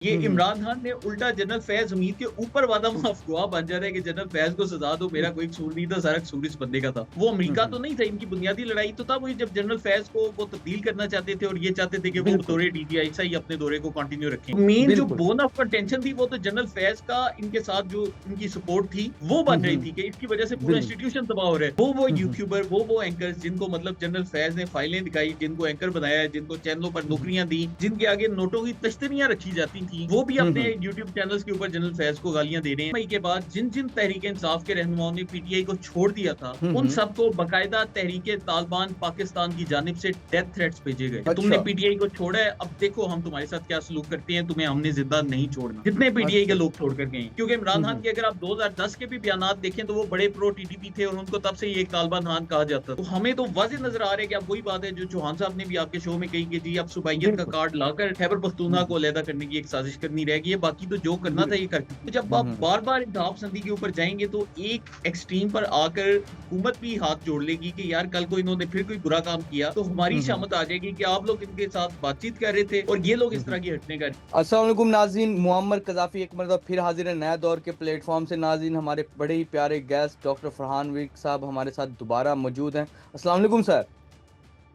ये इमरान खान ने उल्टा जनरल फैज हमीद के ऊपर वादा माफ गवाह बन जा रहा है कि जनरल फैज को सजा दो, मेरा कोई कसूर नहीं था, सारा कसूर इस बंदे का था। वो अमेरिका तो नहीं था, इनकी बुनियादी लड़ाई तो था वही जब जनरल फैज को वो तब्दील करना चाहते थे और ये चाहते थे कि वो बिल्कुल, दौरे डीजीआई से ही अपने दौरे को कंटिन्यू रखें। मेन जो बिल्कुल। बोन ऑफ कंटेंशन थी वो तो जनरल फैज का इनके साथ जो इनकी सपोर्ट थी वो हुँ, बन रही हुँ। थी कि इसकी वजह से पूरा बिल इंस्टीट्यूशन तबाह हो रहा है। वो हुँ, हुँ। यूट्यूबर, वो एंकर्स जिनको मतलब जनरल फैज ने फाइलें दिखाई, जिनको एंकर बनाया, जिनको चैनलों पर हुँ, हुँ। नौकरियां दी, जिनके आगे नोटों की तश्तरियां रखी जाती थी, वो भी हुँ, अपने हुँ। यूट्यूब चैनल्स के ऊपर जनरल फैज को गालियां दे रहे हैं। मई के बाद जिन जिन तहरीक इंसाफ के रहनुमाओं ने पीटीआई को छोड़ दिया था, हुँ, उन हुँ। सबको बाकायदा तहरीके तालिबान पाकिस्तान की जानिब से डेथ थ्रेट्स भेजे गए। तुमने अच्छा, पीटीआई को छोड़ा है, अब देखो हम तुम्हारे साथ क्या सलूक करते हैं, तुम्हें हमने जिंदा नहीं छोड़ना। जितने पीटीआई के अच्छा। लोग छोड़ कर गए हैं, क्योंकि इमरान हुँ, खान हुँ। के अगर आप 2010 के भी बयान देखें तो वो बड़े प्रो टीडीपी थे और उनको तब से ही एक तालिबान खान कहा जाता। तो हमें तो वाज़ेह नजर आ रहा है कि अब वही बात है जो चौहान साहब ने भी आपके शो में कही कि जी अब सुबाइयत का बिल्कुल। कार्ड लाकर खैबर हुँ, पख्तूनख्वा को हुँ। अलहदा करने की एक साजिश करनी रहेगी, बाकी तो जो करना था बिल ये कर चुके। तो जब हुँ, आप हुँ। बार बार इंतहाब संधि के ऊपर जाएंगे तो एक एक्सट्रीम पर आकर हुकूमत भी हाथ जोड़ लेगी कि यार कल को इन्होंने फिर कोई बुरा काम किया तो हमारी हुँ, हुँ। शामत आ जाएगी कि आप लोग इनके साथ बातचीत कर रहे थे और ये लोग हुँ, इस हुँ। तरह की हटने का। अस्सलाम वालेकुम नाज़रीन, मुअम्मर कज़ाफ़ी एक मरतबा फिर हाज़िर है नया दौर के प्लेटफ़ॉर्म से। नाज़रीन, हमारे बड़े ही प्यारे गेस्ट डॉक्टर फ़रहान विक साहब हमारे साथ दोबारा मौजूद हैं। अस्सलाम वालेकुम सर।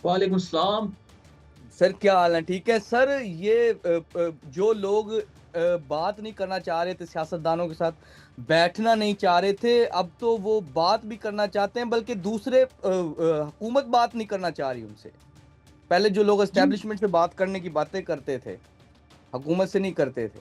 वालेकुम सलाम। सर क्या हाल है? ठीक है सर, ये जो लोग बात नहीं करना चाह रहे थे सियासतदानों के साथ, बैठना नहीं चाह रहे थे, अब तो वो बात भी करना चाहते हैं, बल्कि दूसरे हुकूमत बात नहीं करना चाह रही उनसे। पहले जो लोग जी एस्टेब्लिशमेंट से बात करने की बातें करते थे, हुकूमत से नहीं करते थे।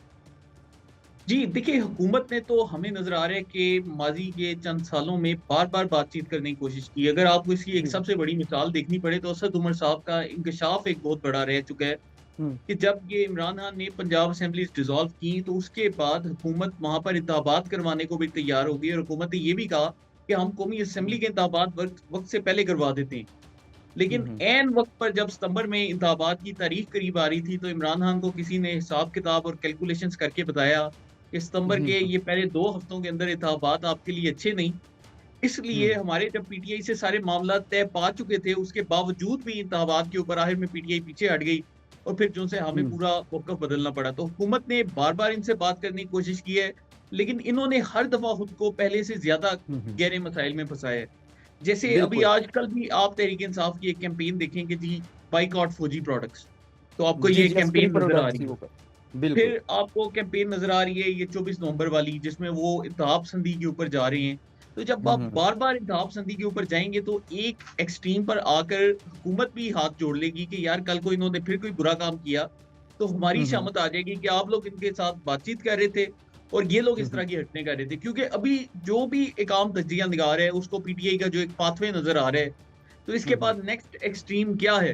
जी, देखिए हुकूमत ने तो हमें नज़र आ रहा है कि माज़ी के चंद सालों में बार-बार बातचीत करने की कोशिश की। अगर आपको इसकी एक जी। सबसे बड़ी मिसाल देखनी पड़े तो असद उमर साहब का इंकशाफ एक बहुत बड़ा रह चुका है हुँ, कि जब ये इमरान खान ने पंजाब असेंबलीज़ डिसॉल्व की तो उसके बाद हुकूमत वहाँ पर इंतखाबात करवाने को भी तैयार हो गई और हुकूमत ने ये भी कहा कि हम कौमी हुँ, असेंबली के इंतखाबात वक़्त वक़्त से पहले करवा देते हैं। हुँ, लेकिन हुँ, ऐन वक़्त पर जब सितंबर में इंतखाबात की तारीख करीब आ रही थी तो इमरान खान को किसी ने हिसाब-किताब और कैलकुलेशंस करके बताया कि सितंबर हुँ, के हुँ, ये पहले 2 हफ्तों के अंदर इंतखाबात आपके लिए अच्छे नहीं। इसलिए हुँ, हमारे जब पीटीआई से सारे मामला तय पा चुके थे, उसके बावजूद भी इंतखाबात के ऊपर आखिर में पीटीआई पीछे हट गई और फिर जो से हमें हुँ, पूरा मौक़िफ़ बदलना पड़ा। तो हुकूमत ने बार-बार इनसे बात करने की कोशिश की है, लेकिन इन्होंने हर दफ़ा खुद को पहले से ज़्यादा हुँ, हुँ। गहरे मसाइल में फँसाया है। जैसे अभी बिल्कुल। आजकल भी आप तहरीक-ए-इंसाफ की एक कैंपेन देखेंगे जी, बायकॉट फौजी प्रोडक्ट्स। तो आपको जी, ये जी, अस्करी कैंपेन नज़र आ प्रोडक्ट्स रही ही है। वो कर बिल्कुल। फिर आपको कैंपेन नज़र आ रही है ये 24 नवंबर वाली जिसमें वो इंतहाब संधि के ऊपर जा रहे हैं। तो जब हुँ, आप हुँ, बार-बार इंतहाब संधि के ऊपर जाएँगे तो एक एक्सट्रीम पर आकर हुकूमत भी हाथ जोड़ लेगी कि यार कल को इन्होंने फिर कोई बुरा काम किया, तो हमारी हुँ, हुँ, शामत आ जाएगी कि आप लोग इनके साथ बातचीत कर रहे थे और ये लोग हुँ, इस हुँ, तरह की हरकतें कर रहे थे। क्योंकि अभी जो भी एक आम तज्ज़िया निगार है उसको पीटीआई का जो एक पाथवे नज़र आ रहा है, तो इसके हुँ, हुँ, बाद नेक्स्ट एक्सट्रीम क्या है?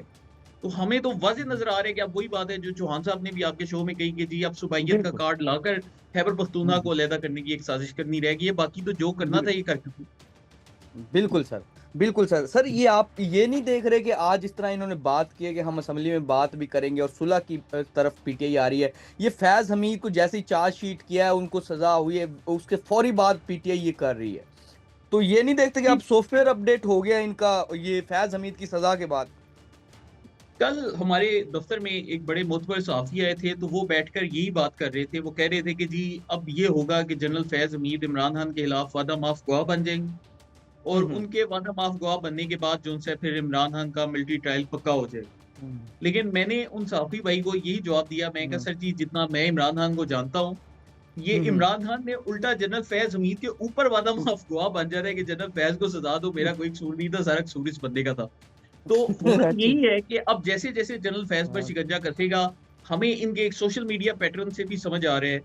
तो हमें तो वाज़ेह हुँ, नज़र आ रहा है कि अब वही बात है जो चौहान साहब ने भी आपके शो में कही कि जी अब सुबाइयत का बिल्कुल। कार्ड लाकर खैबर हुँ, पख्तूनख्वा को हुँ, अलहदा करने की एक साजिश करनी रहेगी, ये बाकी तो जो करना था बिल ये कर चुके। बिल्कुल सर, बिल्कुल सर। सर ये आप ये नहीं देख रहे कि आज इस तरह इन्होंने बात की है कि हम असेंबली में बात भी करेंगे और सुलह की तरफ पीटीआई आ रही है। ये फैज़ हमीद को जैसे ही चार्जशीट किया है, उनको सज़ा हुई है, उसके फ़ौरी बाद पीटीआई ये कर रही है। तो ये नहीं देखते कि अब जी, सॉफ्टवेयर अपडेट हो गया इनका ये फैज़ हमीद की सज़ा के बाद? कल हमारे दफ्तर में एक बड़े मोतबर सहाफ़ी आए थे, तो वो बैठकर यही बात कर रहे थे। वो कह रहे थे कि जी अब ये होगा कि जनरल फैज़ हमीद इमरान खान के खिलाफ वादा माफ़ गवाह बन जाएँगे हुँ, और हुँ। उनके वादा माफ़ गवाह बनने के बाद जो उनसे फिर इमरान खान का मिलिट्री ट्रायल पक्का हो जाएगा। हुँ, लेकिन मैंने उन सहाफ़ी भाई को यही जवाब दिया, मैं कहा हुँ, सर जी जितना मैं इमरान खान को जानता हूँ ये हुँ, हुँ, इमरान खान ने उल्टा जनरल फैज़ हमीद के ऊपर वादा माफ़ गवाह बन जा रहा है कि जनरल फैज़ को सज़ा दो, मेरा कोई कसूर नहीं था, सारा कसूर इस बंदे का था। तो होना अच्छा। यही है कि अब जैसे-जैसे जनरल फैज़ पर हाँ। शिकंजा कसेगा, हमें इनके एक सोशल मीडिया पैटर्न से भी समझ आ रहा है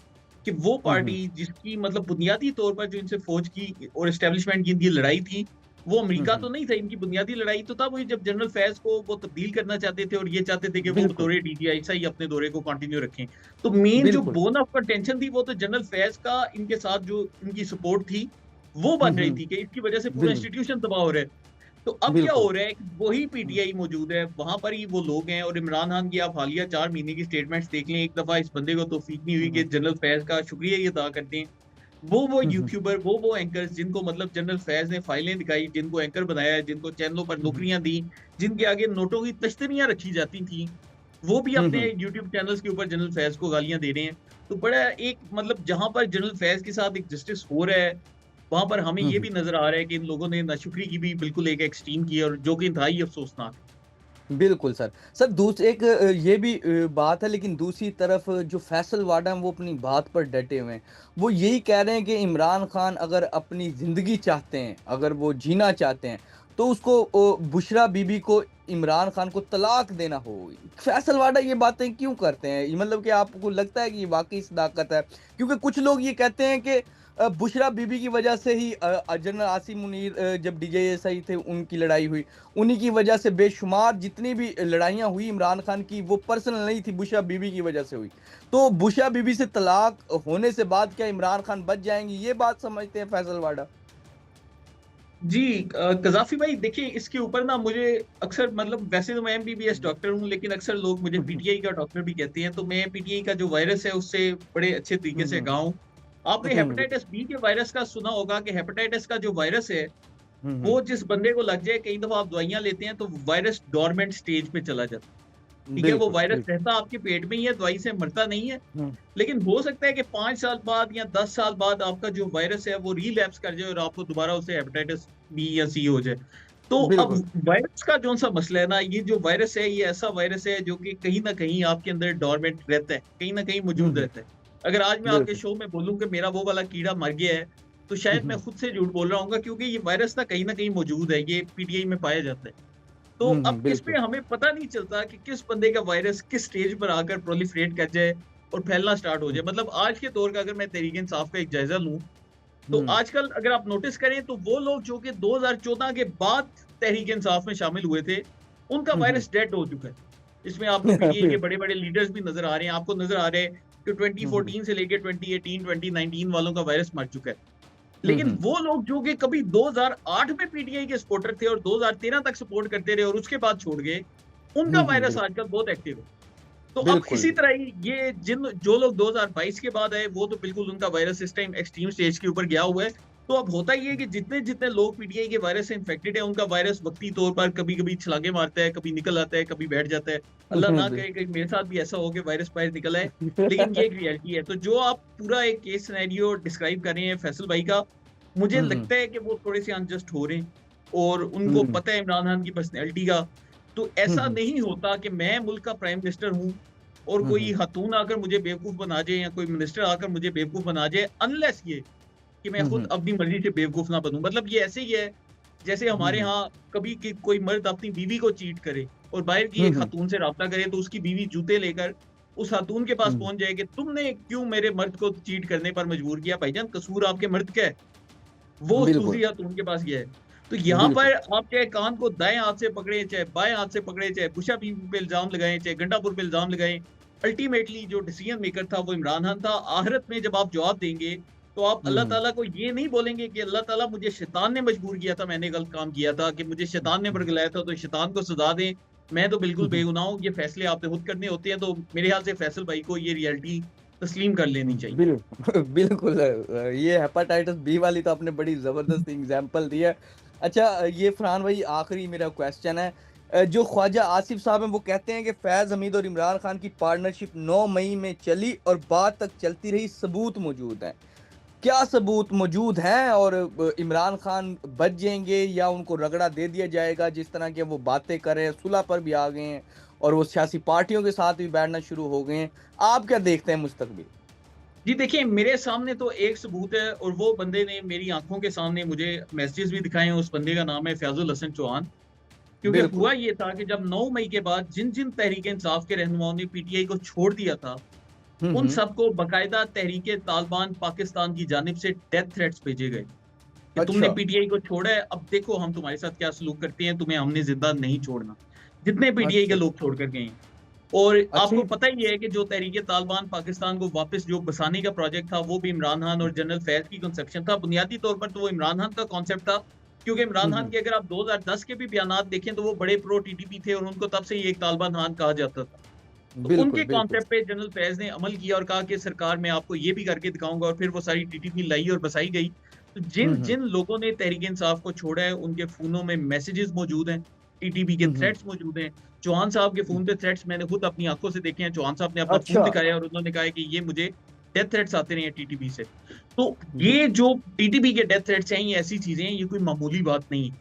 कि वो हुँ, हुँ, पार्टी जिसकी मतलब बुनियादी तौर पर जो इनसे फ़ौज की और एस्टेब्लिशमेंट की इनकी लड़ाई थी, वो हुँ, अमेरिका हुँ। तो नहीं था, इनकी बुनियादी लड़ाई तो था वही जब जनरल फैज़ को वो तब्दील करना चाहते थे और ये चाहते थे कि वो बिल्कुल, दौरे डीजीआई से ही अपने दौरे को कंटिन्यू रखें। तो मेन जो बिल्कुल। बोन ऑफ कंटेंशन थी वो तो जनरल फैज़ का इनके साथ जो इनकी सपोर्ट थी, वो हुँ, बन रही हुँ। थी कि इसकी वजह से पूरा बिल इंस्टीट्यूशन तबाह हो रहा है। तो अब क्या बिल्कुल। हो रहा है कि वही हुँ, पीटीआई मौजूद है, वहाँ पर ही वो लोग हैं और इमरान खान की आप हालिया 4 महीने की स्टेटमेंट्स देख लें, एक दफ़ा इस बंदे को तौफ़ीक नहीं हुई हुँ, कि हुँ। जनरल फैज़ का शुक्रिया ही अदा कर दें। वो हुँ, हुँ। यूट्यूबर, वो एंकर्स जिनको मतलब जनरल फैज़ ने फाइलें दिखाई, जिनको एंकर बनाया, जिनको चैनलों पर हुँ, हुँ। नौकरियाँ दी, जिनके आगे नोटों की तश्तरियाँ रखी जाती थीं, वो भी हुँ, अपने हुँ। यूट्यूब चैनल्स के ऊपर जनरल फैज़ को गालियाँ दे रहे हैं। तो बड़ा एक मतलब जहां पर जनरल फैज के साथ एक जस्टिस हो रहा है, वहां पर हमें ये हम्म। भी नजर आ रहा है कि इन लोगों ने नाशुक्री की भी बिल्कुल एक एक्सट्रीम की, और जो कि इंतहाई अफसोसनाक। बिल्कुल सर। सर एक ये भी बात है, लेकिन दूसरी तरफ जो फैसल वाडा हैं वो अपनी बात पर डटे हुए हैं। वो यही कह रहे हैं कि इमरान खान अगर अपनी ज़िंदगी चाहते हैं, अगर वो जीना चाहते हैं, तो उसको बुशरा बीबी को इमरान खान को तलाक देना होगी। फैसल वाडा ये बातें क्यों करते हैं? ये मतलब कि आपको लगता है कि ये वाक़ई सदाकत है? क्योंकि कुछ लोग ये कहते हैं कि बुशरा बीबी की वजह से ही जनरल आसिम मुनीर जब डीजीएसआई थे उनकी लड़ाई हुई। उन्हीं की वजह से बेशुमार जितनी भी लड़ाइयाँ हुई इमरान खान की, वो पर्सनल नहीं थी, बुशरा बीबी की वजह से हुई। तो बुशरा बीबी से तलाक होने से बाद क्या इमरान खान बच जाएंगी, ये बात समझते हैं फैसल वाडा? जी, कज़ाफ़ी भाई देखिए, इसके ऊपर ना मुझे अक्सर, मतलब वैसे तो मैं एमबीबीएस डॉक्टर हूँ, लेकिन अक्सर लोग मुझे पीटीआई का डॉक्टर भी कहते हैं, तो मैं पीटीआई का जो वायरस है उससे बड़े अच्छे तरीके से आगाह हूँ। आपने हेपेटाइटिस बी के वायरस का सुना होगा कि हेपेटाइटिस का जो वायरस है, वो जिस बंदे को लग जाए, कई दफ़ा आप दवाइयाँ लेते हैं तो वायरस डोरमेंट स्टेज पे चला जाता है। ठीक है, वो बिल्कुल, वायरस बिल्कुल। रहता आपके पेट में ही है, दवाई से मरता नहीं है। हुँ, लेकिन हो सकता है कि 5 साल बाद या 10 साल बाद आपका जो वायरस है वो रिलैप्स कर जाए और आपको दोबारा उससे हेपेटाइटिस बी या सी हो जाए। तो अब बिल्कुल। वायरस का जो-सा मसला है ना, ये जो वायरस है, ये ऐसा वायरस है जो कि कहीं न कहीं आपके अंदर डोरमेंट रहता है, कहीं न कहीं हुँ, मौजूद हुँ, रहता है। अगर आज मैं आपके बिल्कुल। शो में बोलूँ कि मेरा वो वाला कीड़ा मर गया है, तो शायद मैं खुद से झूठ बोल रहा हूँगा, क्योंकि ये वायरस ना कहीं न कहीं मौजूद है, ये पीटीआई में पाया जाता है। तो अब इसमें बिल्कुल। हमें पता नहीं चलता कि किस बंदे का वायरस किस स्टेज पर आकर प्रोलिफरेट कर जाए और फैलना स्टार्ट हो हुँ, जाए। मतलब आज के दौर का अगर मैं तहरीक इंसाफ का एक जायजा लूं, तो हुँ, आजकल अगर आप नोटिस करें तो वो लोग जो कि 2014 के बाद तहरीक इंसाफ में शामिल हुए थे, उनका हुँ, हुँ। वायरस डेड हो चुका है। इसमें आपको पीटीआई के बिल बड़े बड़े लीडर्स भी नजर आ रहे हैं, आपको नजर आ रहे हैं कि हुँ, हुँ, 2014 से लेके 2018 2019 वालों का वायरस मर चुका है। हुँ, लेकिन हुँ, वो लोग जो कि कभी 2008 में पीटीआई के सपोर्टर थे और 2013 तक सपोर्ट करते रहे और उसके बाद छोड़ गए, उनका वायरस बिल्कुल, आजकल बहुत एक्टिव है। तो अब बिल्कुल। इसी तरह ही ये जिन जो लोग 2022 के बाद आए, वो तो बिल्कुल उनका वायरस इस टाइम एक्सट्रीम स्टेज के ऊपर गया हुआ है। तो अब होता ये है कि जितने-जितने लोग पीटीआई के वायरस से इन्फेक्टेड है, उनका वायरस वक़्ती तौर पर कभी-कभी छलांगे मारता है, कभी निकल आता है, कभी बैठ जाता है। अल्लाह ना बिल करे कहीं मेरे साथ भी ऐसा हो कि वायरस बाहर निकल आए, लेकिन ये एक रियलिटी है। तो जो आप पूरा एक केस सिनेरियो डिस्क्राइब कर रहे हैं फैसल भाई का, मुझे हुँ, हुँ, लगता है कि वो थोड़े-से अनजस्ट हो रहे हैं और उनको हुँ, पता है इमरान खान की पर्सनैलिटी का। तो हुँ, ऐसा हुँ, नहीं होता कि मैं मुल्क का प्राइम मिनिस्टर हूँ और हुँ, कोई हुँ, खातून आकर मुझे बेवकूफ़ बना जाए या कोई मिनिस्टर आकर मुझे बेवकूफ़ बना जाए, अनलेस ये कि मैं हुँ, खुद हुँ, अपनी मर्ज़ी से बेवकूफ़ ना बनूँ। मतलब ये ऐसे ही है, जैसे हुँ, हमारे हुँ, यहाँ कभी कि कोई मर्द अपनी बीवी को चीट करे और बाहर की हुँ, एक हुँ, खातून से राब्ता करे, तो उसकी बीवी जूते लेकर उस खातून के पास हुँ, पहुँच जाए कि तुमने क्यों मेरे मर्द को चीट करने पर मजबूर किया? भाईजान, कसूर आपके मर्द का है। वो उस बिल्कुल, दूसरी खातून के पास गया है। तो यहाँ बिल्कुल। पर आप चाहे कान को दाएँ हाथ से पकड़े, चाहे बाएँ हाथ से पकड़े, चाहे बुशरा बीवी पे इल्ज़ाम लगाएँ, चाहे गंडापुर पे इल्ज़ाम लगाएँ, अल्टीमेटली जो डिसीजन मेकर था वो इमरान खान था। आखिरत में जब आप जवाब देंगे, तो आप हुँ, अल्लाह हुँ, ताला को ये नहीं बोलेंगे कि अल्लाह ताला मुझे शैतान ने मजबूर किया था, मैंने गलत काम किया था, कि मुझे शैतान ने हुँ, बरगलाया था, तो शैतान को सज़ा दें। मैं तो बिल्कुल हुँ, हुँ, बेगुनाह हूँ, ये फैसले आपने खुद करने होते हैं। तो मेरे ख्याल से फैसल भाई को ये रियलिटी तस्लीम कर लेनी चाहिए। बिल्कुल ये हेपेटाइटिस बी वाली तो आपने बड़ी ज़बरदस्त एग्ज़ाम्पल दी है। अच्छा ये फरहान भाई आखिरी मेरा क्वेश्चन है। जो ख्वाजा आसिफ साहब हैं वो कहते हैं कि फैज़ हमीद और इमरान खान की पार्टनरशिप 9 मई में चली और बाद तक चलती रही, सबूत मौजूद हैं। क्या सबूत मौजूद हैं और इमरान खान बच जाएँगे या उनको रगड़ा दे दिया जाएगा, जिस तरह की वो बातें कर रहे हैं, सुलह पर भी आ गए हैं और वो सियासी पार्टियों के साथ भी बैठना शुरू हो गए हैं। आप क्या देखते हैं मुस्तकबिल? जी देखिए, मेरे सामने तो एक सबूत है और वो बंदे ने मेरी आँखों के सामने मुझे मैसेजेस भी दिखाए हैं। उस बंदे का नाम है फैज़ुल हसन चौहान। क्योंकि बिल्कुल। हुआ ये था कि जब 9 मई के बाद जिन-जिन तहरीक-ए-इंसाफ के रहनुमाओं ने पीटीआई को छोड़ दिया था, हुँ, उन हुँ। सबको बाकायदा तहरीक-ए-तालिबान पाकिस्तान की जानिब से डेथ थ्रेट्स भेजे गए कि तुमने अच्छा, पीटीआई को छोड़ा है, अब देखो हम तुम्हारे साथ क्या सलूक करते हैं, तुम्हें हमने ज़िंदा नहीं छोड़ना। जितने पीटीआई के अच्छा, लोग छोड़ कर गए हैं। और अच्छा आपको ये पता ही है कि जो तहरीक-ए-तालिबान पाकिस्तान को वापस जो बसाने का प्रोजेक्ट था, वो भी इमरान खान और जनरल फैज़ की कंसेप्शन था। बुनियादी तौर पर तो वो इमरान खान का कॉन्सेप्ट था, क्योंकि हुँ, इमरान खान हुँ। के अगर आप 2010 के भी बयानात देखें, तो वो बड़े प्रो टीटीपी थे और उनको तब से ही एक तालिबान खान कहा जाता था। तो बिल्कुल, उनके बिल्कुल। कॉन्सेप्ट पे जनरल फैज़ ने अमल किया और कहा कि सरकार मैं आपको ये भी करके दिखाऊँगा, और फिर वो सारी टीटीपी लाई और बसाई गई। तो हुँ, हुँ। जिन-जिन लोगों ने तहरीक-ए-इंसाफ को छोड़ा है, उनके फ़ोनों में मैसेजेस मौजूद हैं, टीटीपी के हुँ, हुँ। थ्रेट्स मौजूद हैं। चौहान साहब के हुँ। फ़ोन पे थ्रेट्स मैंने खुद अपनी आँखों से देखे हैं। चौहान साहब ने अपना फ़ोन अच्छा, दिखाया और उन्होंने कहा है कि ये मुझे डेथ थ्रेट्स आते रहे हैं टीटीपी से। तो ये जो टीटीपी के डेथ थ्रेट्स हैं, ये ऐसी चीजें हैं, ये कोई मामूली बात नहीं है।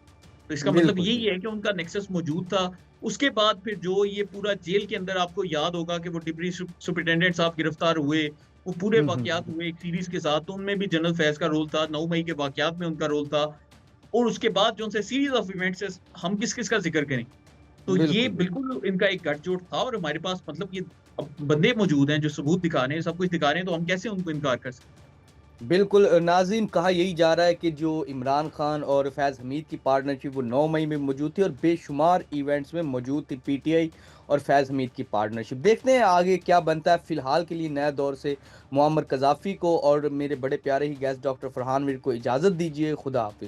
तो इसका मतलब बिल्कुल यही बिल्कुल है कि उनका नेक्सस मौजूद था। उसके बाद फिर जो ये पूरा जेल के अंदर, आपको याद होगा कि वो डिप्टी सुपरिटेंडेंट साहब गिरफ्तार हुए, वो पूरे वाकयात हुए एक सीरीज के साथ, तो उनमें भी जनरल फैज का रोल था, 9 मई के वाकयात में उनका रोल था। और उसके बाद जो उनसे सीरीज ऑफ इवेंट्स है, हम किस किस का जिक्र करें। तो ये बिल्कुल बिल्कुल बिल्कुल इनका एक गठजोड़ था, और हमारे पास मतलब ये अब बंदे मौजूद हैं जो सबूत दिखा रहे हैं, सब कुछ दिखा रहे हैं, तो हम कैसे उनको इनकार कर सकते बिल्कुल नाज़रीन, कहा यही जा रहा है कि जो इमरान खान और फैज़ हमीद की पार्टनरशिप वो 9 मई में मौजूद थी और बेशुमार इवेंट्स में मौजूद थी पीटीआई और फैज़ हमीद की पार्टनरशिप। देखते हैं आगे क्या बनता है। फ़िलहाल के लिए नए दौर से मुअम्मर कज़ाफ़ी को और मेरे बड़े प्यारे ही गेस्ट डॉक्टर फ़रहान मीर को इजाज़त दीजिए। खुदा हाफ़िज़।